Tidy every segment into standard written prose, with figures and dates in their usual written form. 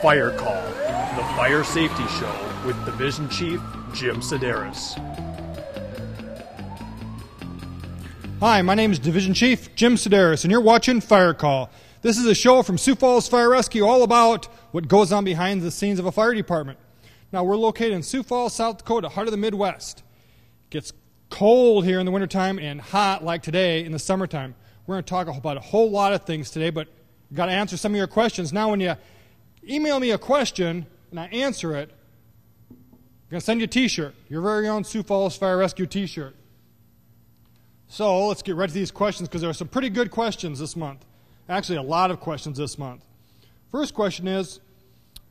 Fire Call, the fire safety show with Division Chief Jim Sedaris. Hi, my name is Division Chief Jim Sedaris, and you're watching Fire Call. This is a show from Sioux Falls Fire Rescue all about what goes on behind the scenes of a fire department. Now, we're located in Sioux Falls, South Dakota, heart of the Midwest. It gets cold here in the wintertime and hot like today in the summertime. We're going to talk about a whole lot of things today, but we've got to answer some of your questions. Now, when you email me a question and I answer it, I'm going to send you a t-shirt, your very own Sioux Falls Fire Rescue t-shirt. So let's get right to these questions because there are some pretty good questions this month. Actually, a lot of questions this month. First question is,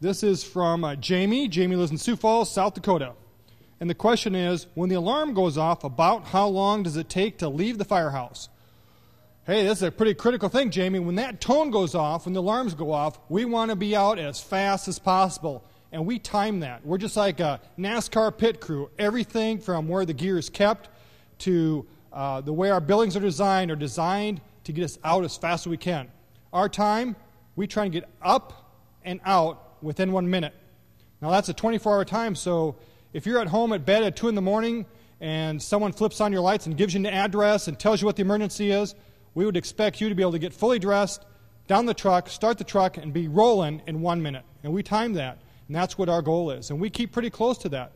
this is from Jamie. Jamie lives in Sioux Falls, South Dakota. And the question is, when the alarm goes off, about how long does it take to leave the firehouse? Hey, this is a pretty critical thing, Jamie. When that tone goes off, when the alarms go off, we want to be out as fast as possible. And we time that. We're just like a NASCAR pit crew. Everything from where the gear is kept to the way our buildings are designed to get us out as fast as we can. Our time, we try and get up and out within 1 minute. Now that's a 24-hour time, so if you're at home at bed at 2 in the morning and someone flips on your lights and gives you an address and tells you what the emergency is, we would expect you to be able to get fully dressed, down the truck, start the truck, and be rolling in 1 minute. And we time that, and that's what our goal is. And we keep pretty close to that.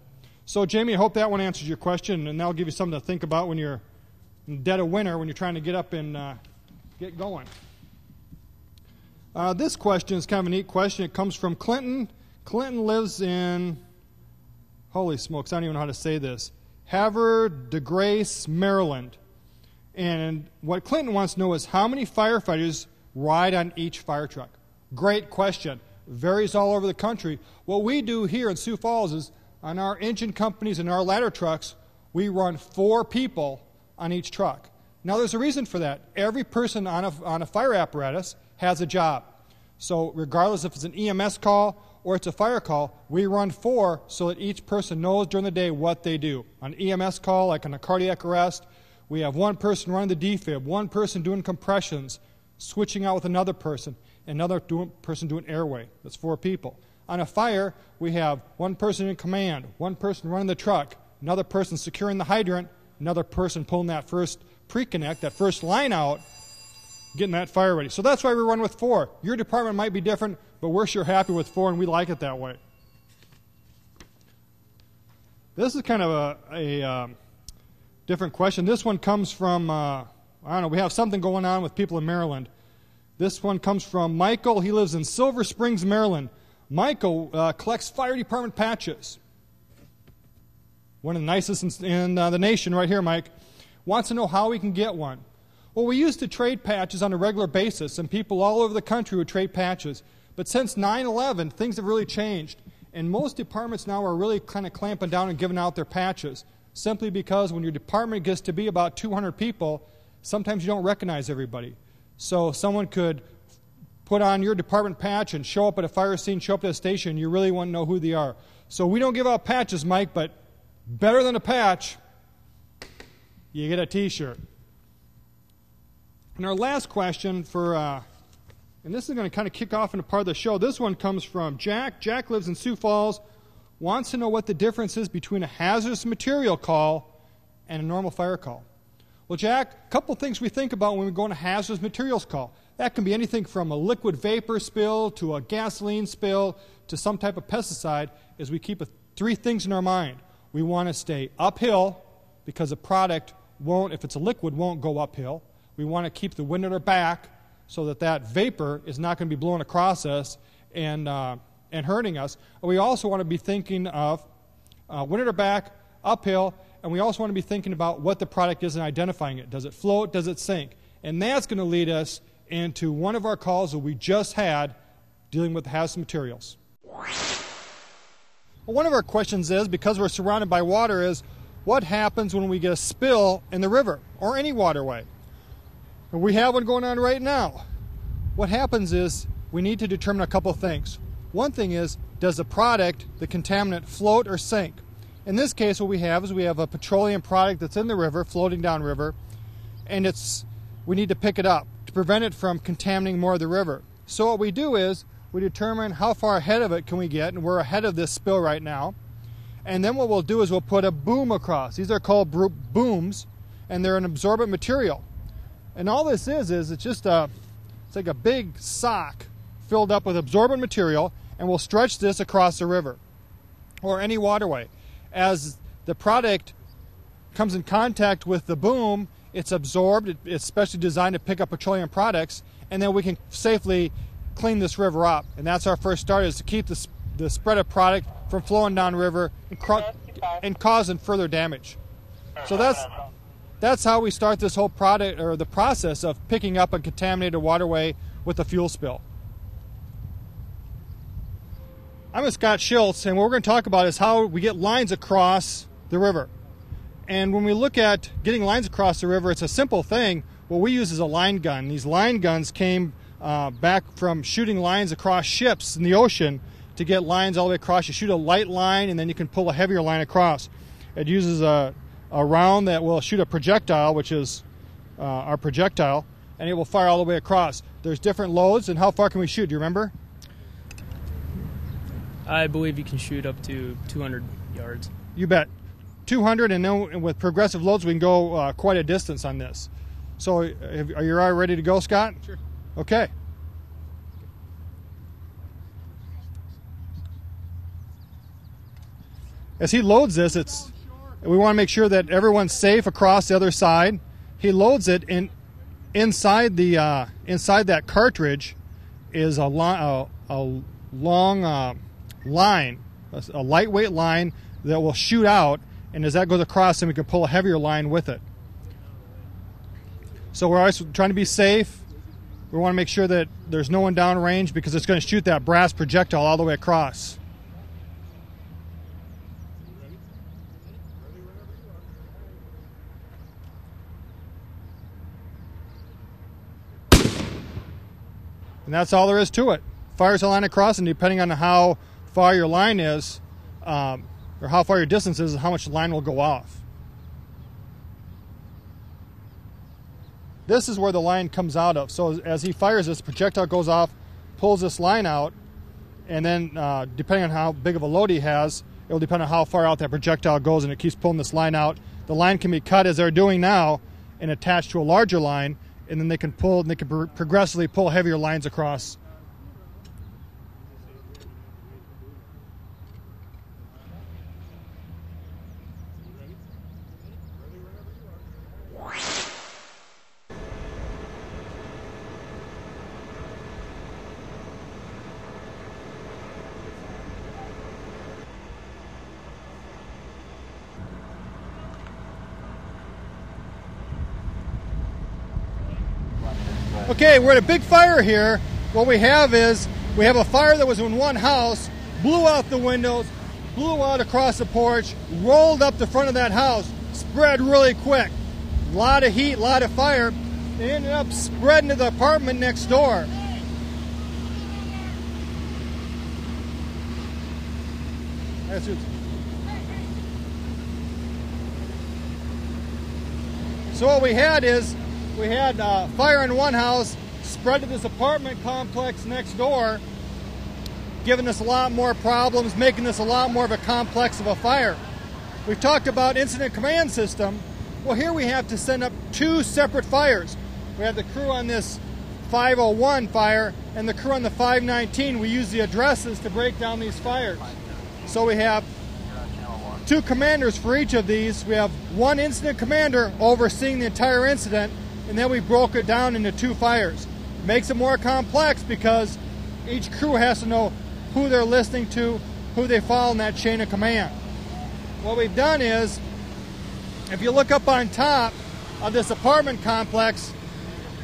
So, Jamie, I hope that one answers your question, and that'll give you something to think about when you're in the dead of winter, when you're trying to get up and get going. This question is kind of a neat question. It comes from Clinton. Clinton lives in, holy smokes, I don't even know how to say this, Havre de Grace, Maryland. And what Clinton wants to know is how many firefighters ride on each fire truck. Great question. Varies all over the country. What we do here in Sioux Falls is on our engine companies and our ladder trucks, we run 4 people on each truck. Now there's a reason for that. Every person on a fire apparatus has a job. So regardless if it's an EMS call or it's a fire call, we run 4 so that each person knows during the day what they do. On EMS call, like on a cardiac arrest, we have 1 person running the defib, 1 person doing compressions, switching out with another person, another person doing airway. That's 4 people. On a fire, we have 1 person in command, 1 person running the truck, another person securing the hydrant, another person pulling that first pre-connect, that first line out, getting that fire ready. So that's why we run with 4. Your department might be different, but we're sure happy with 4, and we like it that way. This is kind of a different question. This one comes from, I don't know, we have something going on with people in Maryland. This one comes from Michael. He lives in Silver Springs, Maryland. Michael collects fire department patches. One of the nicest in the nation right here, Mike. Wants to know how we can get one. Well, we used to trade patches on a regular basis, and people all over the country would trade patches. But since 9/11, things have really changed, and most departments now are really kind of clamping down and giving out their patches, simply because when your department gets to be about 200 people, sometimes you don't recognize everybody. So someone could put on your department patch and show up at a fire scene, show up at a station, you really want to know who they are. So we don't give out patches, Mike, but better than a patch, you get a t-shirt. And our last question for, and this is going to kind of kick off into part of the show. This one comes from Jack. Jack lives in Sioux Falls, wants to know what the difference is between a hazardous material call and a normal fire call. Well, Jack, a couple things we think about when we go on a hazardous materials call. That can be anything from a liquid vapor spill to a gasoline spill to some type of pesticide, is we keep 3 things in our mind. We want to stay uphill because a product won't, if it's a liquid, won't go uphill. We want to keep the wind at our back so that that vapor is not going to be blowing across us and hurting us. And we also want to be thinking of wind at our back, uphill, and we also want to be thinking about what the product is and identifying it. Does it float? Does it sink? And that's going to lead us into one of our calls that we just had dealing with hazardous materials. Well, one of our questions is, because we're surrounded by water, is what happens when we get a spill in the river or any waterway? And we have one going on right now. What happens is we need to determine a couple things. One thing is, does the product, the contaminant, float or sink? In this case, what we have is we have a petroleum product that's in the river, floating downriver, and we need to pick it up to prevent it from contaminating more of the river. So what we do is we determine how far ahead of it can we get, and we're ahead of this spill right now. And then what we'll do is we'll put a boom across. These are called booms, and they're an absorbent material. And all this is it's just it's like a big sock filled up with absorbent material, and we'll stretch this across the river or any waterway. As the product comes in contact with the boom, it's absorbed. It's specially designed to pick up petroleum products, and then we can safely clean this river up. And that's our first start, is to keep the spread of product from flowing downriver and causing further damage. So that's how we start this whole product, or the process of picking up a contaminated waterway with a fuel spill. I'm Scott Schultz, and what we're going to talk about is how we get lines across the river. And when we look at getting lines across the river, it's a simple thing. What we use is a line gun. These line guns came back from shooting lines across ships in the ocean to get lines all the way across. You shoot a light line, and then you can pull a heavier line across. It uses a round that will shoot a projectile, which is our projectile, and it will fire all the way across. There's different loads, and how far can we shoot? Do you remember? I believe you can shoot up to 200 yards. You bet. 200, and then with progressive loads, we can go quite a distance on this. So are you all ready to go, Scott? Sure. Okay. As he loads this, we want to make sure that everyone's safe across the other side. He loads it, and inside that cartridge is a long line, a lightweight line that will shoot out, and as that goes across, then we can pull a heavier line with it. So we're always trying to be safe. We want to make sure that there's no one downrange, because it's going to shoot that brass projectile all the way across. And that's all there is to it. Fires a line across, and depending on how far your line is, or how far your distance is how much the line will go off. This is where the line comes out of. So as he fires this, projectile goes off, pulls this line out, and then depending on how big of a load he has, it will depend on how far out that projectile goes, and it keeps pulling this line out. The line can be cut, as they're doing now, and attached to a larger line, and then they can progressively pull heavier lines across. Okay, we're at a big fire here. What we have is, we have a fire that was in one house, blew out the windows, blew out across the porch, rolled up the front of that house, spread really quick. A lot of heat, a lot of fire. It ended up spreading to the apartment next door. So what we had is, we had fire in one house, spread to this apartment complex next door, giving us a lot more problems, making this a lot more of a complex of a fire. We've talked about incident command system. Well, here we have to send up two separate fires. We have the crew on this 501 fire and the crew on the 519. We use the addresses to break down these fires. So we have two commanders for each of these. We have one incident commander overseeing the entire incident, and then we broke it down into two fires. It makes it more complex because each crew has to know who they're listening to, who they follow in that chain of command. What we've done is, if you look up on top of this apartment complex,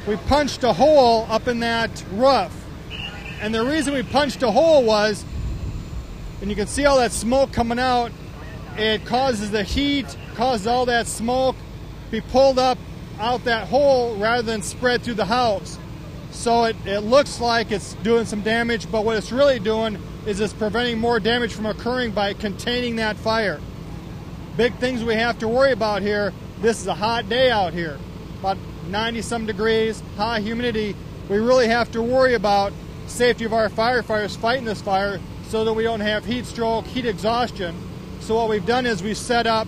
we punched a hole up in that roof. And the reason we punched a hole was, and you can see all that smoke coming out, it causes the heat, causes all that smoke to be pulled up out that hole rather than spread through the house. So it looks like it's doing some damage, but what it's really doing is it's preventing more damage from occurring by containing that fire. Big things we have to worry about here. This is a hot day out here, about 90-some degrees, high humidity. We really have to worry about safety of our firefighters fighting this fire so that we don't have heat stroke, heat exhaustion. So what we've done is we've set up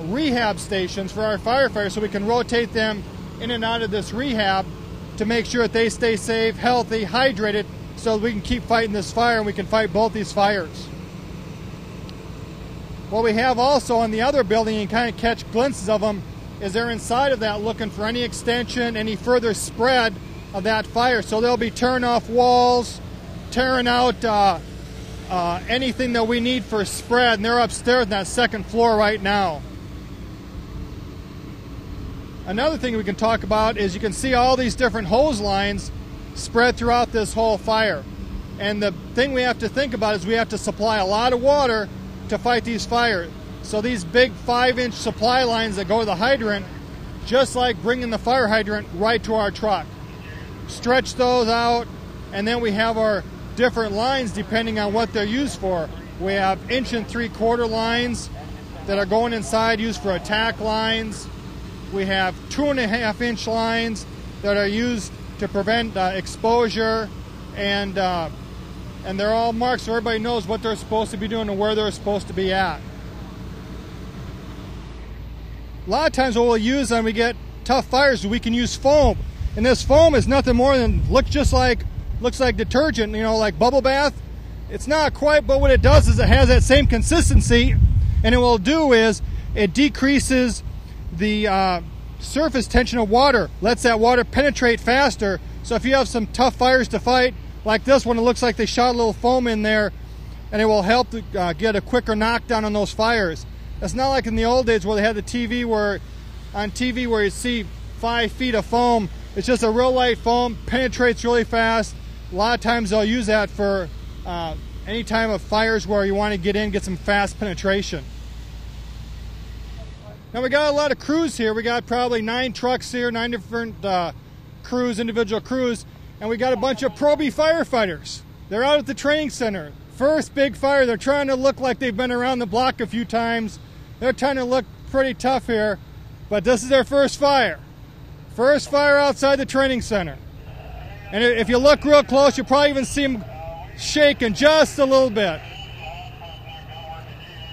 rehab stations for our firefighters so we can rotate them in and out of this rehab to make sure that they stay safe, healthy, hydrated, so that we can keep fighting this fire and we can fight both these fires. What we have also in the other building, you can kind of catch glimpses of them, is they're inside of that looking for any extension, any further spread of that fire. So they'll be tearing off walls, tearing out anything that we need for spread, and they're upstairs on that second floor right now. Another thing we can talk about is you can see all these different hose lines spread throughout this whole fire. And the thing we have to think about is we have to supply a lot of water to fight these fires. So these big 5-inch supply lines that go to the hydrant, just like bringing the fire hydrant right to our truck. Stretch those out, and then we have our different lines depending on what they're used for. We have 1 3/4 lines that are going inside, used for attack lines. We have 2.5-inch lines that are used to prevent exposure, and they're all marked so everybody knows what they're supposed to be doing and where they're supposed to be at. A lot of times what we'll use when we get tough fires is we can use foam. And this foam is nothing more than, looks like detergent, you know, like bubble bath. It's not quite, but what it does is it has that same consistency, and it will do is it decreases the surface tension of water, lets that water penetrate faster. So if you have some tough fires to fight, like this one, it looks like they shot a little foam in there, and it will help to get a quicker knockdown on those fires. It's not like in the old days where they had the TV where you see 5 feet of foam. It's just a real light foam, penetrates really fast. A lot of times they'll use that for any time of fires where you want to get in, get some fast penetration. Now we got a lot of crews here. We got probably 9 trucks here, 9 different crews, individual crews, and we got a bunch of Pro B firefighters. They're out at the training center. First big fire. They're trying to look like they've been around the block a few times. They're trying to look pretty tough here, but this is their first fire. First fire outside the training center. And if you look real close, you'll probably even see them shaking just a little bit.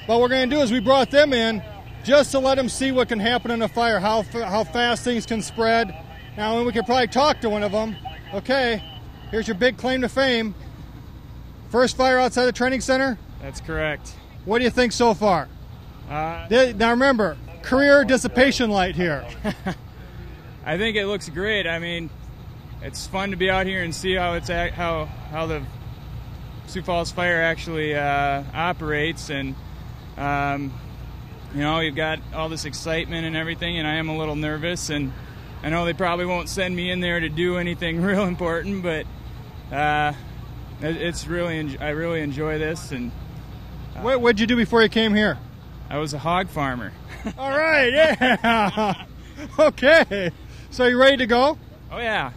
What we're going to do is we brought them in just to let them see what can happen in a fire, how fast things can spread. Now, we could probably talk to one of them. Okay, here's your big claim to fame. First fire outside the training center? That's correct. What do you think so far? Now remember, career dissipation light here. I think it looks great. I mean, it's fun to be out here and see how the Sioux Falls Fire actually operates, and you know, you've got all this excitement and everything, and I am a little nervous, and I know they probably won't send me in there to do anything real important, but I really enjoy this. And what'd you do before you came here? I was a hog farmer. All right, yeah. Okay, so you ready to go? Oh yeah.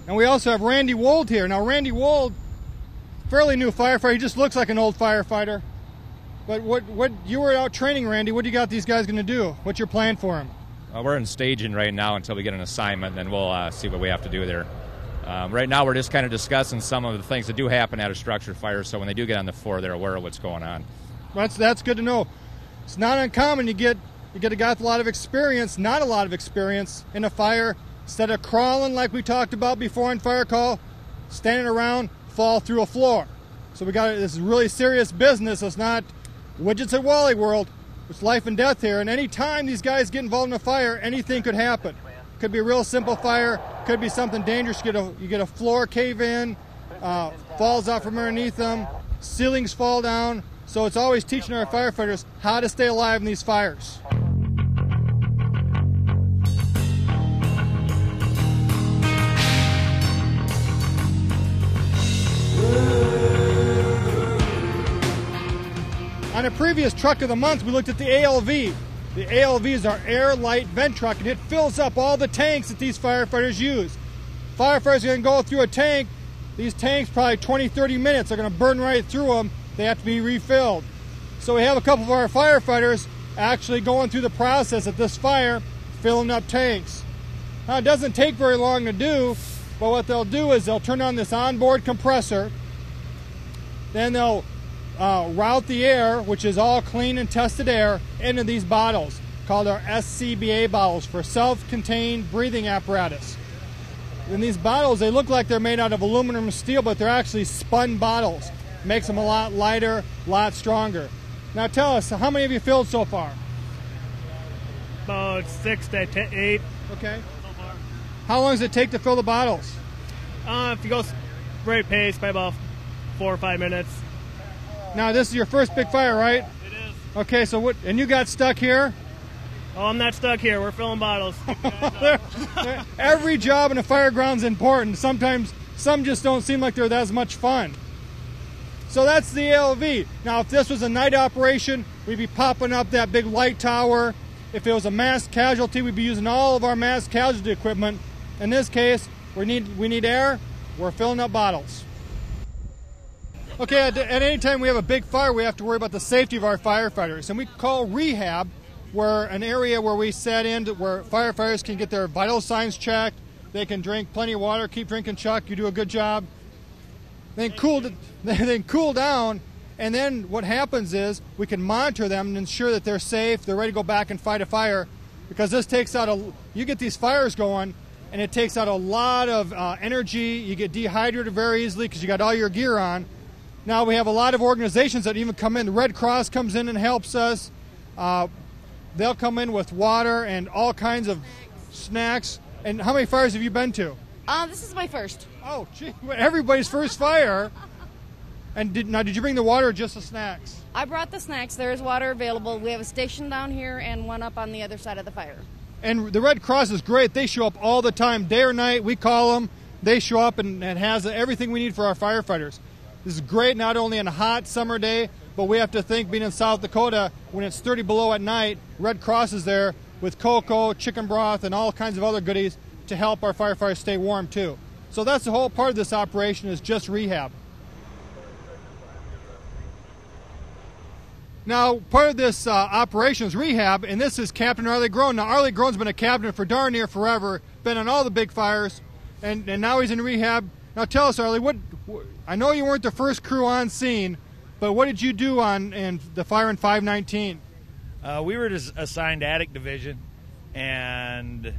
And we also have Randy Wold here. Now Randy Wold, fairly new firefighter. He just looks like an old firefighter. But what you were out training, Randy. What do you got these guys going to do? What's your plan for them? We're in staging right now until we get an assignment, and then we'll see what we have to do there. Right now we're just kind of discussing some of the things that do happen at a structure fire, so when they do get on the floor, they're aware of what's going on. That's good to know. It's not uncommon you get a guy with a lot of experience, not a lot of experience in a fire. Instead of crawling like we talked about before in fire call, standing around, fall through a floor. So this is really serious business. It's not widgets at Wally World. It's life and death here. And any time these guys get involved in a fire, anything could happen. Could be a real simple fire. Could be something dangerous. You get a floor cave in, falls out from underneath them, ceilings fall down. So it's always teaching our firefighters how to stay alive in these fires. On a previous truck of the month, we looked at the ALV. The ALV is our air light vent truck, and it fills up all the tanks that these firefighters use. Firefighters are going to go through a tank. These tanks, probably 20-30 minutes, are going to burn right through them. They have to be refilled. So we have a couple of our firefighters actually going through the process at this fire, filling up tanks. Now, it doesn't take very long to do. But what they'll do is they'll turn on this onboard compressor, then they'll route the air, which is all clean and tested air, into these bottles called our SCBA bottles for self-contained breathing apparatus. In these bottles, they look like they're made out of aluminum and steel, but they're actually spun bottles. Makes them a lot lighter, a lot stronger. Now tell us, how many have you filled so far? About 6 to 8. Okay. How long does it take to fill the bottles? If you go right pace, by about 4 or 5 minutes. Now this is your first big fire, right? It is. Okay, so what? And you got stuck here? Oh, I'm not stuck here. We're filling bottles. Every job in a fire ground is important. Sometimes some just don't seem like they're as much fun. So that's the ALV. Now, if this was a night operation, we'd be popping up that big light tower. If it was a mass casualty, we'd be using all of our mass casualty equipment. In this case, we need air. We're filling up bottles. Okay, at any time we have a big fire, we have to worry about the safety of our firefighters. And we call rehab where an area where we set in where firefighters can get their vital signs checked. They can drink plenty of water. Keep drinking, Chuck. You do a good job. Then cool down, and then what happens is we can monitor them and ensure that they're safe, they're ready to go back and fight a fire, because this takes out you get these fires going, and it takes out a lot of energy. You get dehydrated very easily because you got all your gear on. Now we have a lot of organizations that even come in. The Red Cross comes in and helps us. They'll come in with water and all kinds of snacks. And how many fires have you been to? This is my first. Oh, gee, everybody's first fire. And did you bring the water or just the snacks? I brought the snacks. There is water available. We have a station down here and one up on the other side of the fire. And the Red Cross is great. They show up all the time, day or night. We call them. They show up and has everything we need for our firefighters. This is great not only on a hot summer day, but we have to think, being in South Dakota, when it's 30 below at night, Red Cross is there with cocoa, chicken broth, and all kinds of other goodies to help our firefighters stay warm too. So that's the whole part of this operation, is just rehab. Now, part of this operation is rehab, and this is Captain Arlie Groen. Now, Arlie Groen's been a captain for darn near forever, been on all the big fires, and now he's in rehab. Now tell us, Arlie, I know you weren't the first crew on scene, but what did you do in the fire in 519? We were just assigned attic division, and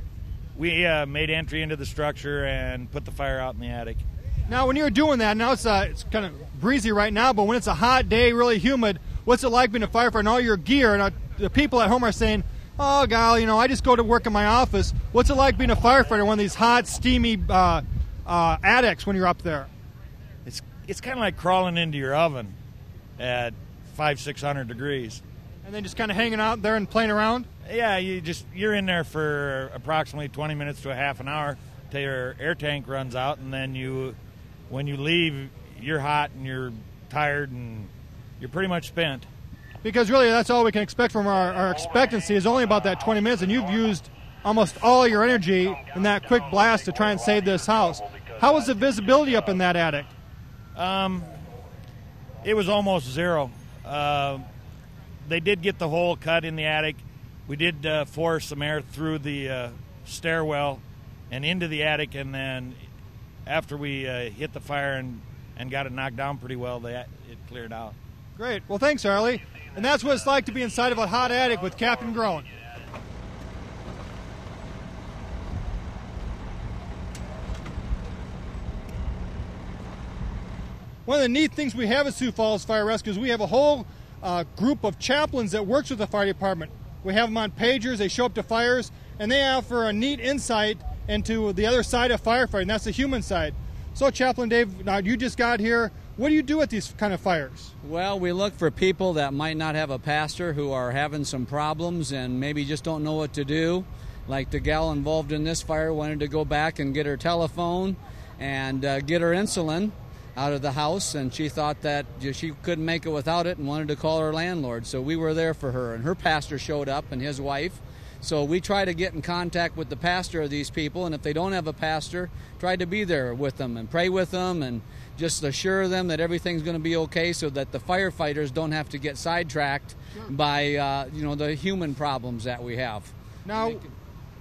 we made entry into the structure and put the fire out in the attic. Now, when you're doing that, now it's kind of breezy right now, but when it's a hot day, really humid, what's it like being a firefighter and all your gear? And the people at home are saying, oh, gal, I just go to work in my office. What's it like being a firefighter in one of these hot, steamy attics when you're up there? It's kind of like crawling into your oven at 500-600 degrees. And then just kind of hanging out there and playing around? Yeah, you're in there for approximately 20 minutes to a half an hour till your air tank runs out, and then when you leave, you're hot and you're tired and you're pretty much spent. Because really, that's all we can expect from our expectancy is only about that 20 minutes, and you've used almost all your energy in that quick blast to try and save this house. How was the visibility up in that attic? It was almost zero. They did get the hole cut in the attic. We did force some air through the stairwell and into the attic, and then after we hit the fire and got it knocked down pretty well, it cleared out. Great. Well, thanks, Arlie. And that's what it's like to be inside of a hot attic with Captain Groen. One of the neat things we have at Sioux Falls Fire Rescue is we have a whole group of chaplains that works with the fire department. We have them on pagers, they show up to fires, and they offer a neat insight into the other side of firefighting, that's the human side. So, Chaplain Dave, now you just got here. What do you do at these kind of fires? Well, we look for people that might not have a pastor, who are having some problems and maybe just don't know what to do. Like the gal involved in this fire wanted to go back and get her telephone and get her insulin out of the house, and she thought that she couldn't make it without it and wanted to call her landlord. So we were there for her, and her pastor showed up and his wife. So we try to get in contact with the pastor of these people, and if they don't have a pastor, try to be there with them and pray with them and just assure them that everything's going to be okay, so that the firefighters don't have to get sidetracked by the human problems that we have. Now,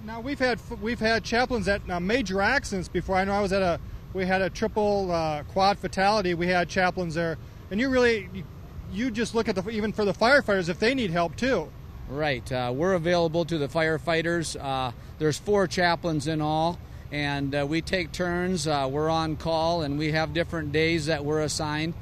Now we've had chaplains at major accidents before. I know I was at we had a triple quad fatality. We had chaplains there, and you just look at even for the firefighters if they need help too. Right. We're available to the firefighters. There's 4 chaplains in all, and we take turns. We're on call, and we have different days that we're assigned.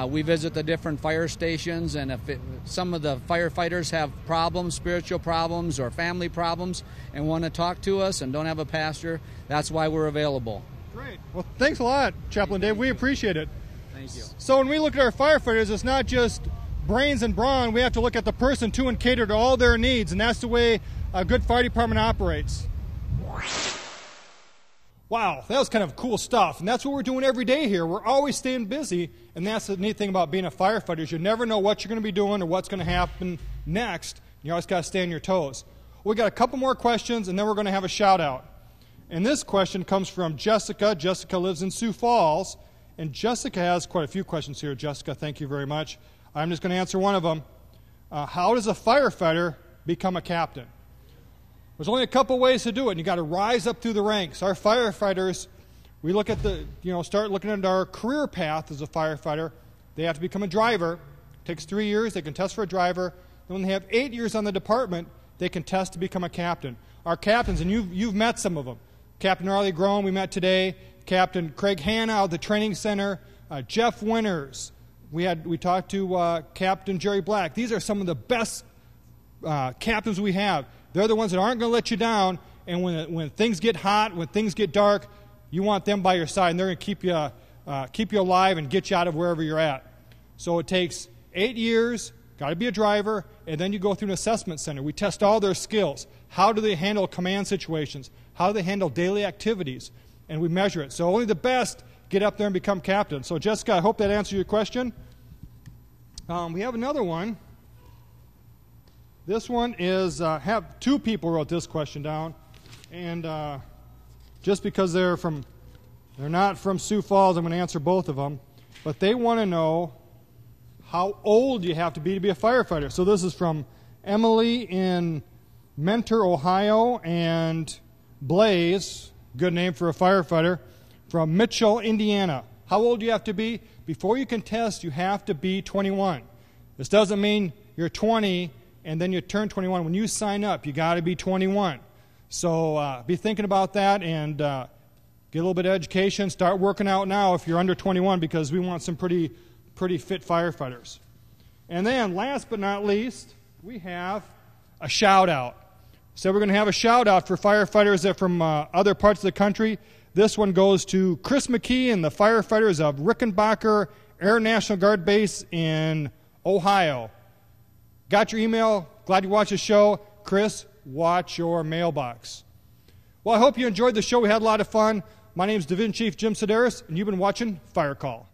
We visit the different fire stations, and if some of the firefighters have problems, spiritual problems or family problems, and want to talk to us and don't have a pastor, that's why we're available. Great. Well, thanks a lot, Chaplain Dave. We appreciate it. Thank you. So when we look at our firefighters, it's not just brains and brawn. We have to look at the person, too, and cater to all their needs, and that's the way a good fire department operates. Wow, that was kind of cool stuff, and that's what we're doing every day here. We're always staying busy, and that's the neat thing about being a firefighter is you never know what you're going to be doing or what's going to happen next. You always got to stay on your toes. We got a couple more questions, and then we're going to have a shout-out. And this question comes from Jessica. Jessica lives in Sioux Falls, and Jessica has quite a few questions here. Jessica, thank you very much. I'm just going to answer one of them. How does a firefighter become a captain? There's only a couple ways to do it, and you got to rise up through the ranks. Our firefighters, we look at start looking at our career path as a firefighter. They have to become a driver. It takes 3 years. They can test for a driver. Then when they have 8 years on the department, they can test to become a captain. Our captains, and you've met some of them. Captain Arlie Groen, we met today. Captain Craig Hanna out of the training center. Jeff Winters. We talked to Captain Jerry Black. These are some of the best captains we have. They're the ones that aren't going to let you down, and when things get hot, when things get dark, you want them by your side, and they're going to keep you alive and get you out of wherever you're at. So it takes 8 years, got to be a driver, and then you go through an assessment center. We test all their skills. How do they handle command situations? How do they handle daily activities? And we measure it. So only the best get up there and become captain. So Jessica, I hope that answered your question. We have another one. This one is, have 2 people wrote this question down, and just because they're not from Sioux Falls, I'm going to answer both of them, but they want to know how old you have to be a firefighter. So this is from Emily in Mentor, Ohio, and Blaze, good name for a firefighter, from Mitchell, Indiana. How old do you have to be? Before you can test, you have to be 21. This doesn't mean you're 20 and then you turn 21. When you sign up, you got to be 21. So be thinking about that and get a little bit of education. Start working out now if you're under 21 because we want some pretty fit firefighters. And then, last but not least, we have a shout-out. So we're going to have a shout-out for firefighters that from other parts of the country. This one goes to Chris McKee and the firefighters of Rickenbacker Air National Guard Base in Ohio. Got your email. Glad you watched the show. Chris, watch your mailbox. Well, I hope you enjoyed the show. We had a lot of fun. My name is Division Chief Jim Sedaris, and you've been watching Fire Call.